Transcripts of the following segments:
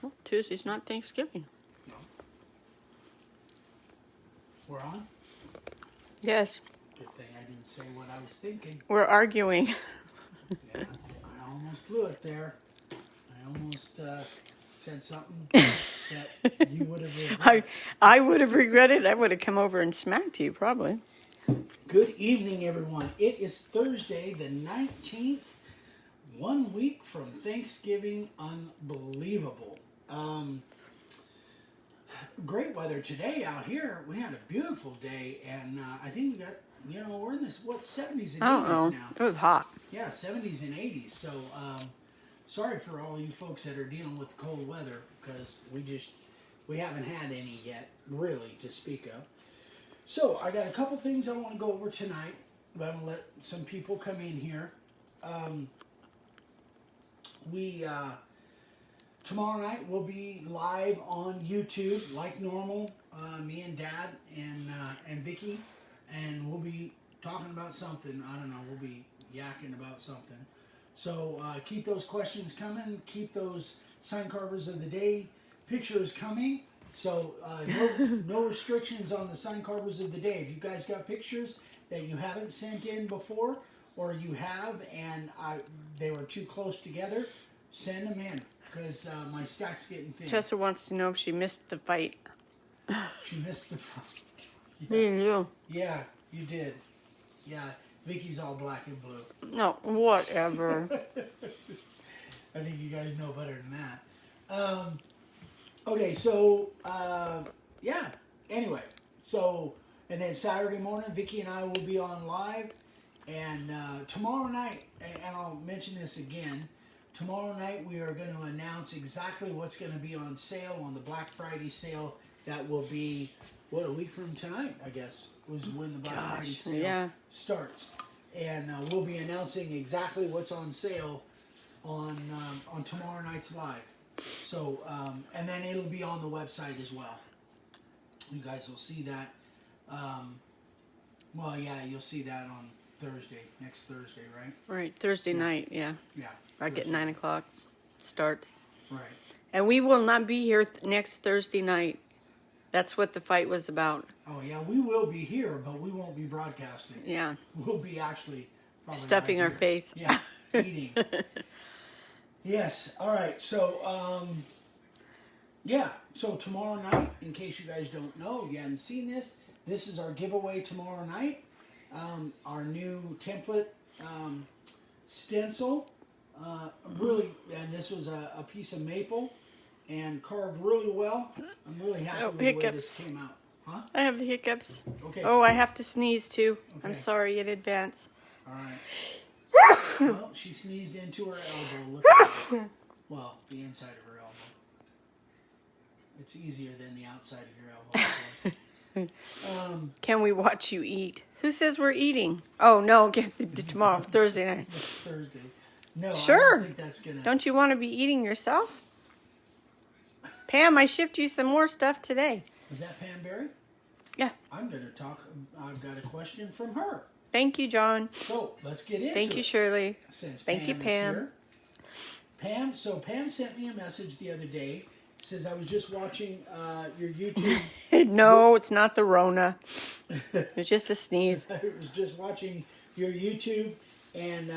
Well, Tuesday's not Thanksgiving. No. We're on? Yes. Good thing I didn't say what I was thinking. We're arguing. Yeah, I almost blew it there. I almost said something that you would have regretted. I would have regretted. I would have come over and smacked you, probably. Good evening, everyone. It is Thursday, the 19th. 1 week from Thanksgiving. Unbelievable. Great weather today out here. We had a beautiful day, and I think we got, we're in this, 70s and 80s now. It was hot. Yeah, 70s and 80s. So, sorry for all you folks that are dealing with cold weather, because we haven't had any yet, really, to speak of. So, I got a couple things I want to go over tonight, but I'm going to let some people come in here. Tomorrow night we'll be live on YouTube like normal. Me and Dad and Vicky, and we'll be talking about something. I don't know. We'll be yakking about something. So keep those questions coming. Keep those sign carvers of the day pictures coming. So no restrictions on the sign carvers of the day. If you guys got pictures that you haven't sent in before, or you have and they were too close together, send them in, because my stack's getting thin. Tessa wants to know if she missed the fight. She missed the fight. Me and you. Yeah, you did. Yeah, Vicky's all black and blue. No, whatever. I think you guys know better than that. Okay, so, yeah. Anyway, so, and then Saturday morning, Vicky and I will be on live. And tomorrow night, and I'll mention this again, tomorrow night we are going to announce exactly what's going to be on sale on the Black Friday sale. That will be, a week from tonight, I guess, was when the Black Friday sale starts. And we'll be announcing exactly what's on sale on tomorrow night's live. So, and then it'll be on the website as well. You guys will see that. You'll see that on next Thursday, right? Right, Thursday night, yeah. Yeah. Like at 9 o'clock starts. Right. And we will not be here next Thursday night. That's what the fight was about. Oh, yeah, we will be here, but we won't be broadcasting. Yeah. We'll be actually probably stuffing our face. Yeah, eating. Yes, all right, so, so tomorrow night, in case you guys don't know, if you haven't seen this is our giveaway tomorrow night. Our new template stencil, really, and this was a piece of maple and carved really well. I'm really happy with the way this came out. Huh? I have the hiccups. Okay. Oh, I have to sneeze too. Okay. I'm sorry in advance. All right. Well, she sneezed into her elbow. Look at that. Well, the inside of her elbow. It's easier than the outside of your elbow, I guess. Can we watch you eat? Who says we're eating? Oh, no, tomorrow, Thursday night. Thursday. No, Sure. I don't think that's going to... Don't you want to be eating yourself? Pam, I shipped you some more stuff today. Is that Pam Berry? Yeah. I'm going to talk... I've got a question from her. Thank you, John. So, let's get into it. Thank you, Shirley. Since Thank you, Pam. Pam sent me a message the other day. Says, I was just watching your YouTube. No, it's not the Rona. It's just a sneeze. I was just watching your YouTube, and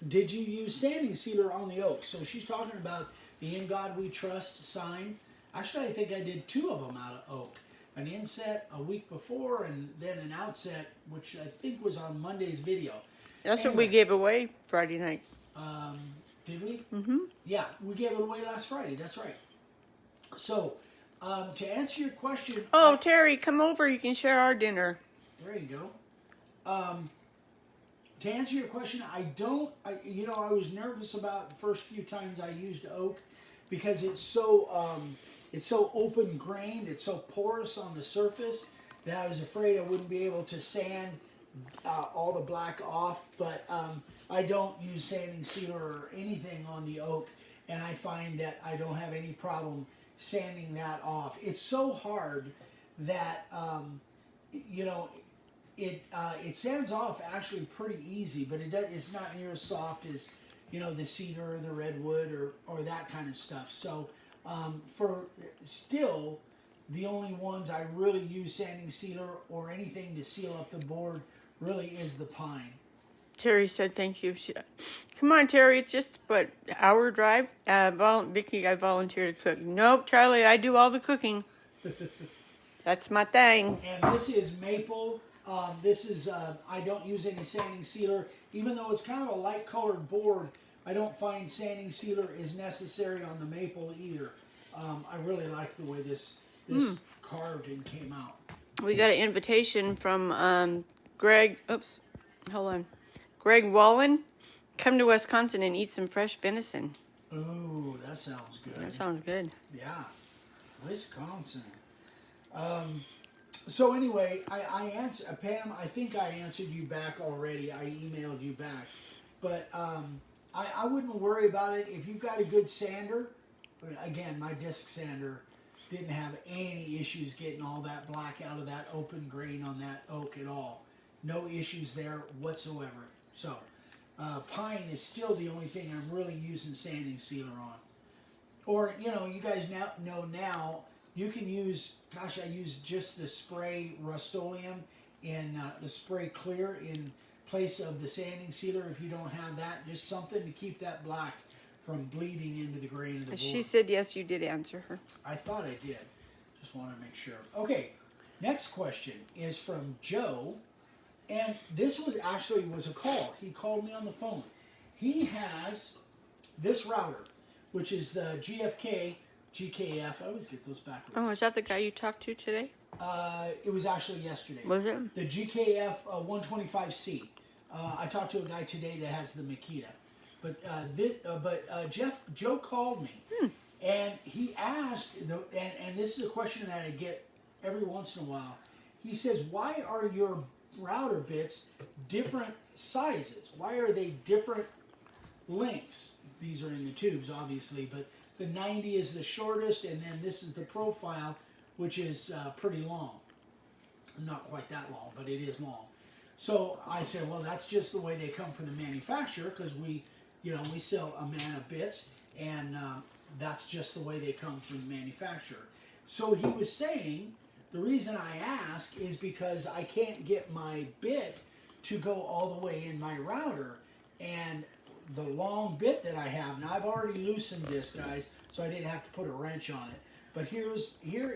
did you use sanding sealer on the oak? So she's talking about the In God We Trust sign. Actually, I think I did 2 of them out of oak. An inset a week before, and then an outset, which I think was on Monday's video. That's what we gave away Friday night. Did we? Mm-hmm. Yeah, we gave it away last Friday. That's right. So, to answer your question... Oh, Terry, come over. You can share our dinner. There you go. To answer your question, I was nervous about the first few times I used oak because it's so open grained, it's so porous on the surface that I was afraid I wouldn't be able to sand all the black off. But I don't use sanding sealer or anything on the oak, and I find that I don't have any problem sanding that off. It's so hard that it sands off actually pretty easy, but it's not near as soft as the cedar or the redwood or that kind of stuff. So For still, the only ones I really use sanding sealer or anything to seal up the board really is the pine. Terry said thank you. Come on, Terry. It's just but hour drive. Vicky, I volunteer to cook. Nope, Charlie. I do all the cooking. That's my thing. And this is maple. This is I don't use any sanding sealer, even though it's kind of a light colored board. I don't find sanding sealer is necessary on the maple either. I really like the way this carved and came out. We got an invitation from Greg. Oops, hold on. Greg Wallen, come to Wisconsin and eat some fresh venison. Ooh, that sounds good. That sounds good. Yeah, Wisconsin. So anyway, I answered Pam. I think I answered you back already. I emailed you back, but I wouldn't worry about it if you've got a good sander. Again, my disc sander didn't have any issues getting all that black out of that open grain on that oak at all. No issues there whatsoever. So, pine is still the only thing I'm really using sanding sealer on. Or, you know, you guys know now, you can use, gosh, I use just the spray Rust-Oleum in the spray clear in place of the sanding sealer. If you don't have that, just something to keep that black from bleeding into the grain of the board. She said yes, you did answer her. I thought I did. Just want to make sure. Okay, next question is from Joe. And this was a call. He called me on the phone. He has this router, which is the GKF. I always get those backwards. Oh, is that the guy you talked to today? It was actually yesterday. Was it? The GKF 125C. I talked to a guy today that has the Makita. But Joe called me. And he asked, and this is a question that I get every once in a while. He says, why are your router bits different sizes? Why are they different lengths? These are in the tubes, obviously, but the 90 is the shortest, and then this is the profile, which is pretty long. Not quite that long, but it is long. So I said, well, that's just the way they come from the manufacturer, because we sell a man of bits, and that's just the way they come from the manufacturer. So he was saying, the reason I ask is because I can't get my bit to go all the way in my router, and the long bit that I have, now I've already loosened this, guys, so I didn't have to put a wrench on it. But here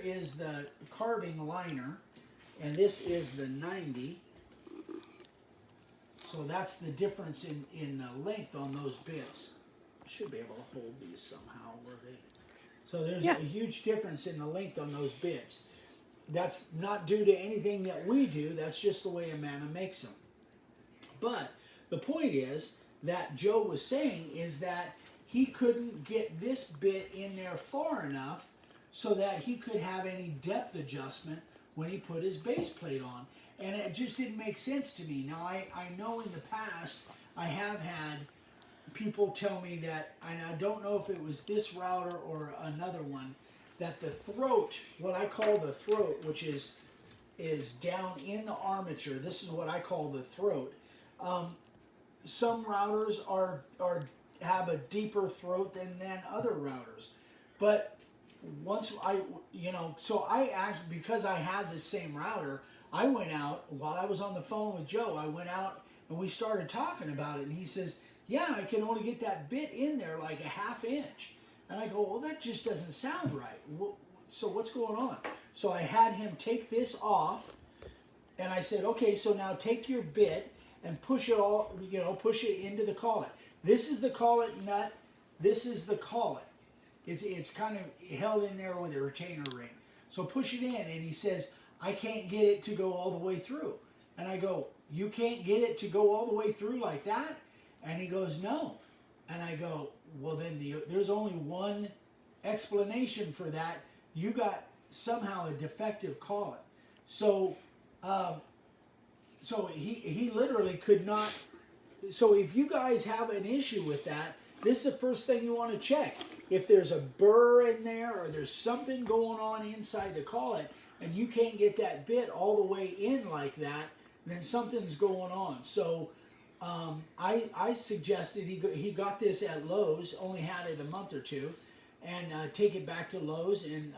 is the carving liner, and this is the 90. So that's the difference in length on those bits. I should be able to hold these somehow. So there's a huge difference in the length on those bits. That's not due to anything that we do. That's just the way Amana makes them. But the point is that Joe was saying is that he couldn't get this bit in there far enough so that he could have any depth adjustment when he put his base plate on. And it just didn't make sense to me. Now, I know in the past I have had people tell me that, and I don't know if it was this router or another one, that the throat, what I call the throat, which is down in the armature, this is what I call the throat. Some routers have a deeper throat than other routers. But once so I asked, because I had the same router, I went out, while I was on the phone with Joe, I went out and we started talking about it. And he says, yeah, I can only get that bit in there like a ½ inch. And I go, well, that just doesn't sound right. So what's going on? So I had him take this off. And I said, okay, so now take your bit and push it all, push it into the collet. This is the collet nut. This is the collet. It's kind of held in there with a retainer ring. So push it in. And he says, I can't get it to go all the way through. And I go, you can't get it to go all the way through like that? And he goes, no. And I go, well, then there's only one explanation for that. You got somehow a defective collet. So he literally could not. So if you guys have an issue with that, this is the first thing you want to check. If there's a burr in there or there's something going on inside the collet, and you can't get that bit all the way in like that, then something's going on. So I suggested he got this at Lowe's, only had it a month or two, and take it back to Lowe's and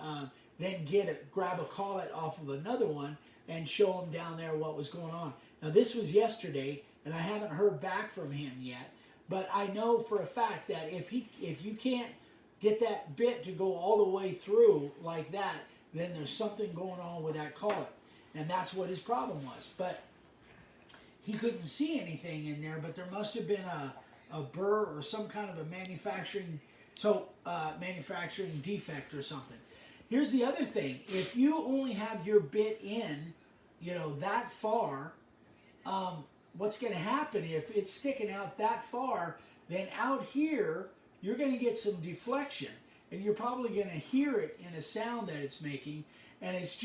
then grab a collet off of another one and show him down there what was going on. Now this was yesterday, and I haven't heard back from him yet, but I know for a fact that if you can't get that bit to go all the way through like that, then there's something going on with that collet, and that's what his problem was. But he couldn't see anything in there, but there must have been a burr or some kind of a manufacturing defect or something. Here's the other thing: if you only have your bit in, that far, what's going to happen if it's sticking out that far? Then out here, you're going to get some deflection, and you're probably going to hear it in a sound that it's making, and it's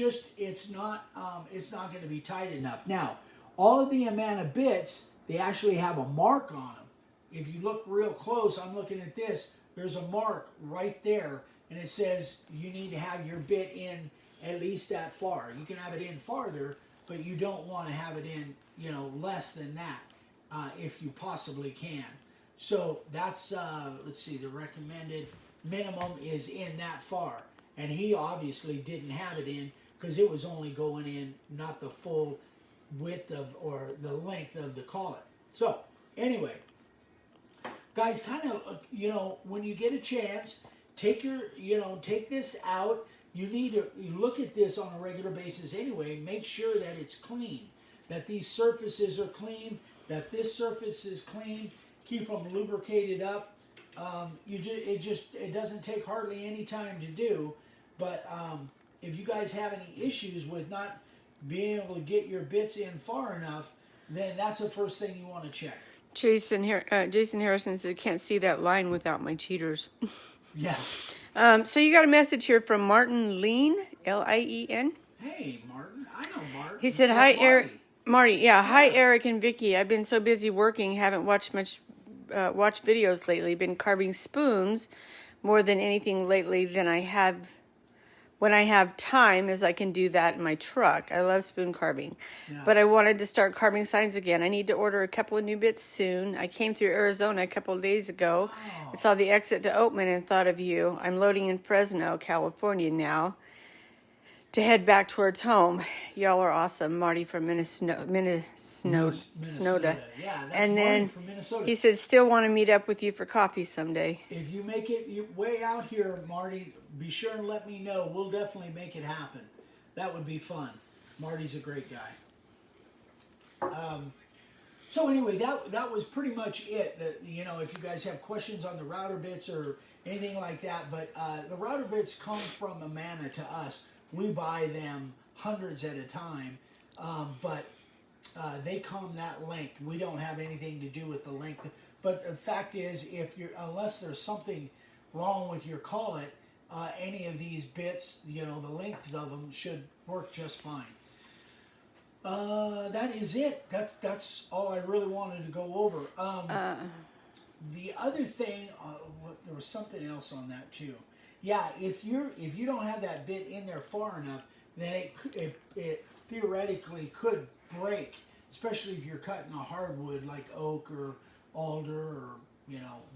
not going to be tight enough. Now, all of the Amana bits, they actually have a mark on them. If you look real close, I'm looking at this, there's a mark right there, and it says you need to have your bit in at least that far. You can have it in farther, but you don't want to have it in, less than that, if you possibly can. So that's, let's see, the recommended minimum is in that far. And he obviously didn't have it in because it was only going in not the full width or the length of the collet. So anyway, guys, kind of, when you get a chance, take this out. You need to look at this on a regular basis anyway. Make sure that it's clean, that these surfaces are clean, that this surface is clean. Keep them lubricated up. It doesn't take hardly any time to do. But if you guys have any issues with not being able to get your bits in far enough, then that's the first thing you want to check. Jason Harrison said, can't see that line without my cheaters. Yeah. So you got a message here from Martin Lean, Lien. Hey, Martin. I know Martin. He said, hi, Eric. Marty, yeah. Hi, Eric and Vicky. I've been so busy working, haven't watched videos lately. Been carving spoons more than anything lately than I have when I have time, as I can do that in my truck. I love spoon carving. Yeah. But I wanted to start carving signs again. I need to order a couple of new bits soon. I came through Arizona a couple of days ago. I saw the exit to Oatman and thought of you. I'm loading in Fresno, California now to head back towards home. Y'all are awesome. Marty from Minnesota. Yeah, that's and Marty then from Minnesota. He said, still want to meet up with you for coffee someday. If you make it way out here, Marty, be sure and let me know. We'll definitely make it happen. That would be fun. Marty's a great guy. So anyway, that was pretty much it. If you guys have questions on the router bits or anything like that, but the router bits come from Amana to us. We buy them hundreds at a time, but they come that length. We don't have anything to do with the length. But the fact is, unless there's something wrong with your collet, any of these bits, the lengths of them should work just fine. That is it. That's all I really wanted to go over. The other thing, there was something else on that too. Yeah, if you don't have that bit in there far enough, then it theoretically could break, especially if you're cutting a hardwood like oak or alder or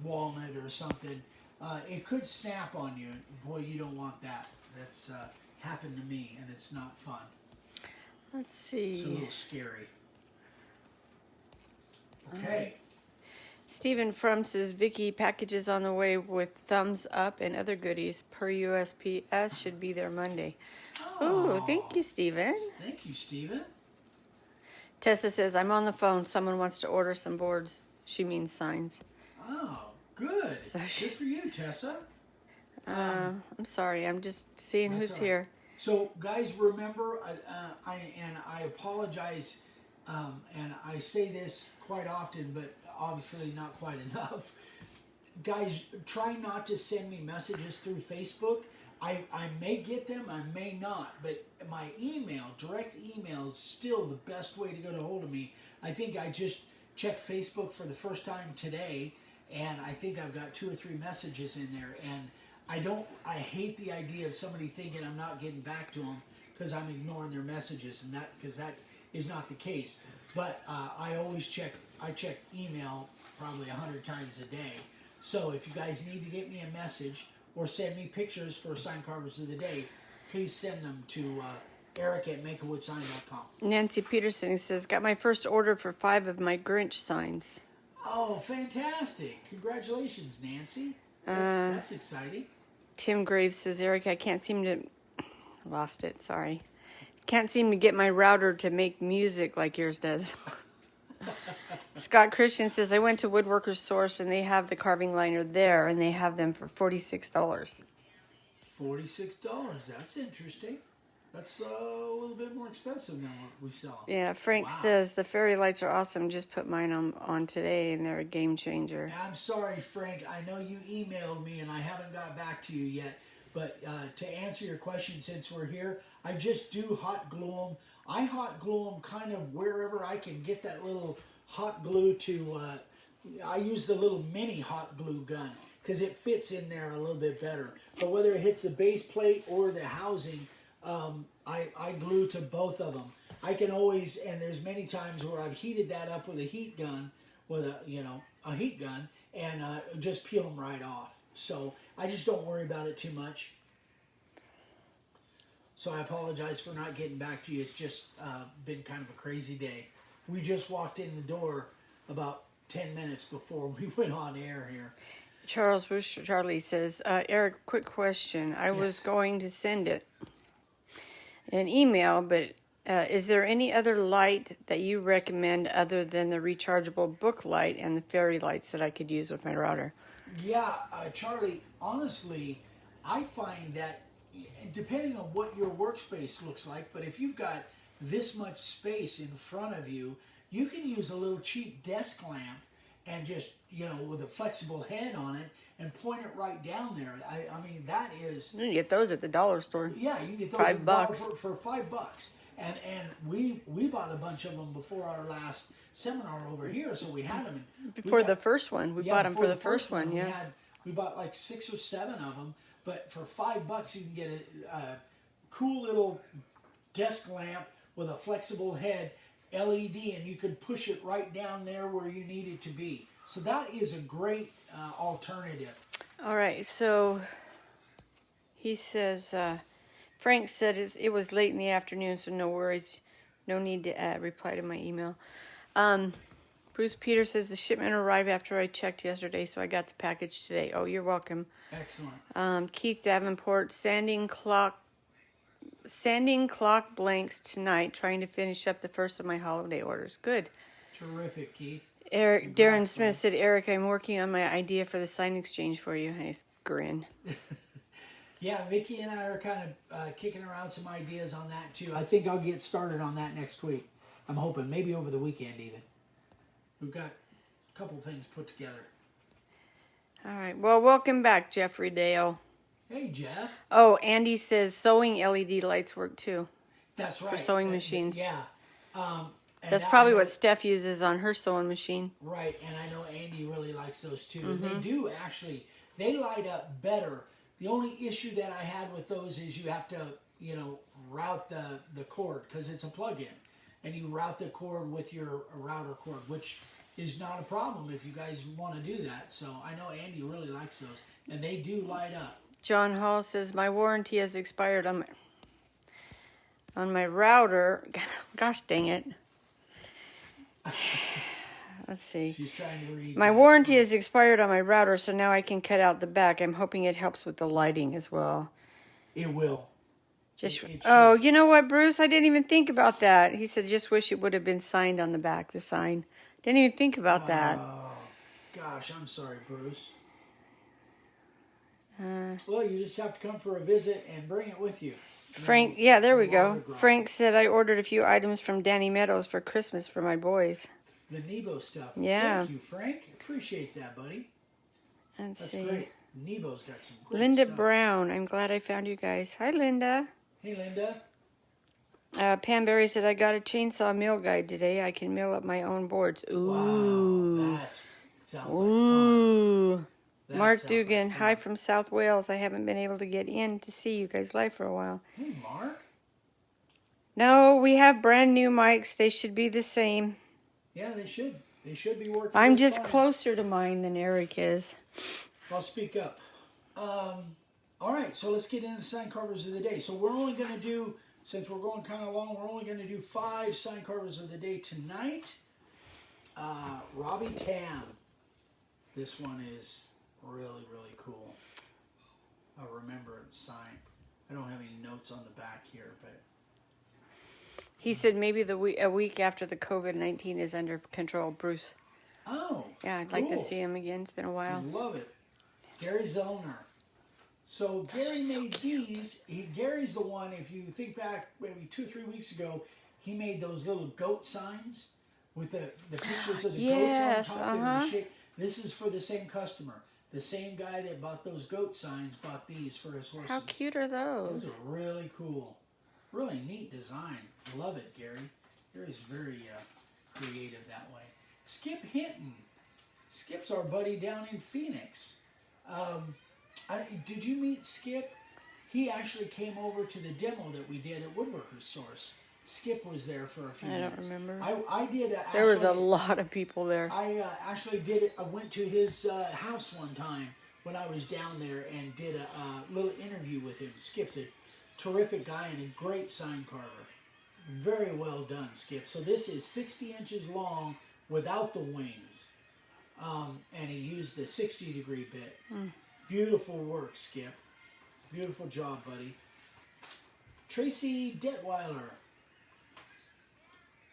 walnut or something. It could snap on you. Boy, you don't want that. That's happened to me, and it's not fun. Let's see. It's a little scary. Okay. Stephen Frum says, Vicky, packages on the way with thumbs up and other goodies per USPS should be there Monday. Oh, thank you, Stephen. Thank you, Stephen. Tessa says, I'm on the phone. Someone wants to order some boards. She means signs. Oh, good. So good for you, Tessa. I'm sorry. I'm just seeing who's here. So, guys, remember, I apologize, and I say this quite often, but obviously not quite enough. Guys, try not to send me messages through Facebook. I may get them, I may not, but my email, direct email, is still the best way to get a hold of me. I think I just checked Facebook for the first time today, and I think I've got 2 or 3 messages in there, and I hate the idea of somebody thinking I'm not getting back to them because I'm ignoring their messages, and because that is not the case. But I always check email probably 100 times a day. So if you guys need to get me a message, or send me pictures for signed Carvers of the day, please send them to Eric@makeawoodsign.com. Nancy Peterson says, got my first order for 5 of my Grinch signs. Oh, fantastic. Congratulations, Nancy. That's exciting. Tim Graves says, Eric, I can't seem to... Lost it, sorry. Can't seem to get my router to make music like yours does. Scott Christian says, I went to Woodworker's Source and they have the carving liner there and they have them for $46. $46. That's interesting. That's a little bit more expensive than what we sell. Yeah, Frank says, the fairy lights are awesome. Just put mine on today and they're a game changer. I'm sorry, Frank. I know you emailed me and I haven't got back to you yet. But to answer your question, since we're here, I just do hot glue them. I hot glue them kind of wherever I can get that little hot glue to... I use the little mini hot glue gun because it fits in there a little bit better. But whether it hits the base plate or the housing, I glue to both of them. I can always, and there's many times where I've heated that up with a heat gun, with a heat gun, and just peel them right off. So I just don't worry about it too much. So I apologize for not getting back to you. It's just been kind of a crazy day. We just walked in the door about 10 minutes before we went on air here. Charlie says, Eric, quick question. I was going to send it an email, but is there any other light that you recommend other than the rechargeable book light and the fairy lights that I could use with my router? Yeah, Charlie, honestly, I find that depending on what your workspace looks like, but if you've got this much space in front of you, you can use a little cheap desk lamp and just, with a flexible head on it and point it right down there. I mean, that is... You can get those at the dollar store. Yeah, you can get those $5. For $5. And we bought a bunch of them before our last seminar over here, so we had them. Before the first one. We bought them for the first one, yeah. We bought like 6 or 7 of them, but for $5 you can get a cool little desk lamp with a flexible head, LED, and you can push it right down there where you need it to be. So that is a great alternative. All right, so he says, Frank said it was late in the afternoon, so no worries. No need to reply to my email. Bruce Peter says the shipment arrived after I checked yesterday, so I got the package today. Oh, you're welcome. Excellent. Keith Davenport, sanding clock blanks tonight, trying to finish up the first of my holiday orders. Good. Terrific, Keith. Darren Smith said, Eric, I'm working on my idea for the sign exchange for you. Nice grin. Yeah, Vicki and I are kind of kicking around some ideas on that too. I think I'll get started on that next week. I'm hoping, maybe over the weekend even. We've got a couple things put together. All right. Well, welcome back, Jeffrey Dale. Hey, Jeff. Oh, Andy says sewing LED lights work too. That's right. For sewing machines. Yeah. That's probably what Steph uses on her sewing machine. Right, and I know Andy really likes those too. Mm-hmm. They do actually. They light up better. The only issue that I had with those is you have to, route the cord because it's a plug-in. And you route the cord with your router cord, which is not a problem if you guys want to do that. So I know Andy really likes those, and they do light up. John Hall says, my warranty has expired on my router. Gosh dang it. Let's see. She's trying to read. My warranty has expired on my router, so now I can cut out the back. I'm hoping it helps with the lighting as well. It will. Oh, you know what, Bruce? I didn't even think about that. He said, just wish it would have been signed on the back, the sign. Didn't even think about that. Oh, gosh, I'm sorry, Bruce. Well, you just have to come for a visit and bring it with you. Frank, yeah, there we go. Frank said, I ordered a few items from Danny Meadows for Christmas for my boys. The Nebo stuff. Yeah. Thank you, Frank. Appreciate that, buddy. That's great. Nebo's got some great Linda stuff. Brown. I'm glad I found you guys. Hi, Linda. Hey, Linda. Pam Berry said, I got a chainsaw mill guide today. I can mill up my own boards. Ooh. Wow, that sounds like fun. That Mark Dugan, hi from South Wales. I haven't been able to get in to see you guys live for a while. Hey, Mark. No, we have brand new mics. They should be the same. Yeah, they should. They should be working. I'm just closer to mine than Eric is. I'll speak up. All right, so let's get into the sign carvers of the day. So we're only going to do, since we're going kind of long, we're only going to do 5 sign carvers of the day tonight. Robbie Tam. This one is really, really cool. A remembrance sign. I don't have any notes on the back here, but... He said maybe a week after the COVID-19 is under control, Bruce. Oh, yeah, I'd like to see him again. It's been a while. Love it. Gary Zellner. So Gary made these. Gary's the one, if you think back maybe 2 or 3 weeks ago, he made those little goat signs with the pictures of the goats on top and the shape. This is for the same customer. The same guy that bought those goat signs bought these for his horses. How cute are those? Those are really cool. Really neat design. Love it, Gary. Gary's very creative that way. Skip Hinton. Skip's our buddy down in Phoenix. Did you meet Skip? He actually came over to the demo that we did at Woodworker's Source. Skip was there for a few minutes. I don't remember. I did. There was a lot of people there. I actually did it. I went to his house one time when I was down there and did a little interview with him. Skip's a terrific guy and a great sign carver. Very well done, Skip. So this is 60 inches long without the wings. And he used a 60-degree bit. Beautiful work, Skip. Beautiful job, buddy. Tracy Detweiler.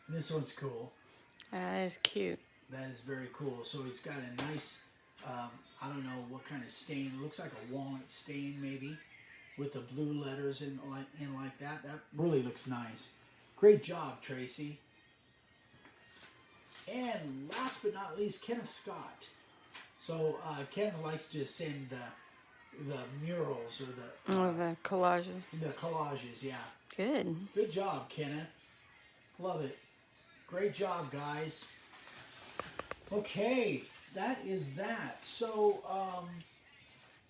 This one's cool. That is cute. That is very cool. So he's got a nice, I don't know what kind of stain. It looks like a walnut stain maybe with the blue letters in like that. That really looks nice. Great job, Tracy. And last but not least, Kenneth Scott. So Kenneth likes to send the murals or the collages. The collages, yeah. Good. Good job, Kenneth. Love it. Great job, guys. Okay, that is that. So,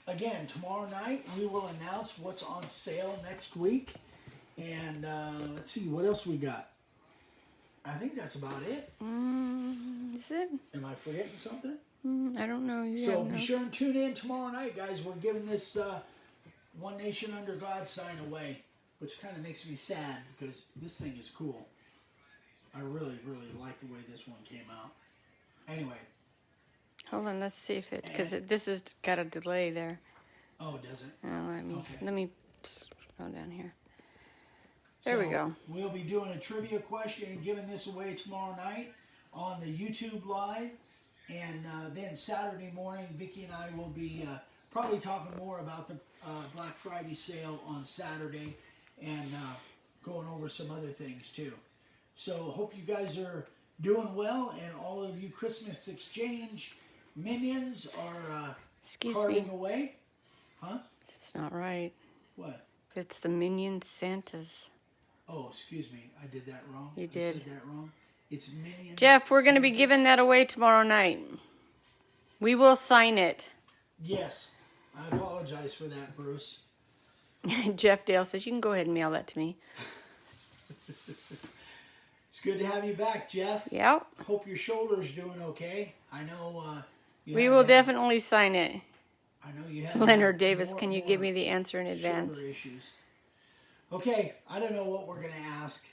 again, tomorrow night we will announce what's on sale next week. And let's see, what else we got? I think that's about it. Is it? Am I forgetting something? I don't know. So be sure and tune in tomorrow night, guys. We're giving this One Nation Under God sign away, which kind of makes me sad because this thing is cool. I really, really like the way this one came out. Anyway. Hold on, let's see if it, because this has got a delay there. Oh, does it? Let me scroll down here. There we go. We'll be doing a trivia question and giving this away tomorrow night on the YouTube Live. And then Saturday morning, Vicki and I will be probably talking more about the Black Friday sale on Saturday and going over some other things too. So hope you guys are doing well, and all of you Christmas exchange minions are carving away. Huh? It's not right. What? It's the Minion Santas. Oh, excuse me. I did that wrong. You did. I said that wrong. It's Minions. Jeff, we're going to be giving that away tomorrow night. We will sign it. Yes. I apologize for that, Bruce. Jeff Dale says, you can go ahead and mail that to me. It's good to have you back, Jeff. Yep. Hope your shoulder's doing okay. I know we will definitely sign it. I know you have Leonard Davis, can you give me the answer in advance? Shoulder issues. Okay, I don't know what we're going to ask.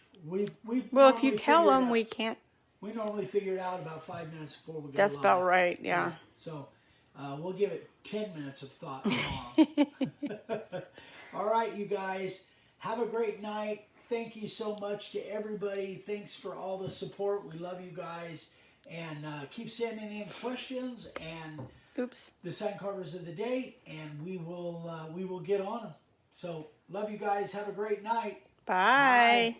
Well, if you tell them, we can't. We normally figure it out about 5 minutes before we go That's live. about right, yeah. So we'll give it 10 minutes of thought tomorrow. All right, you guys. Have a great night. Thank you so much to everybody. Thanks for all the support. We love you guys. And keep sending in questions and the sign carvers of the day, and we will get on them. So love you guys. Have a great night. Bye.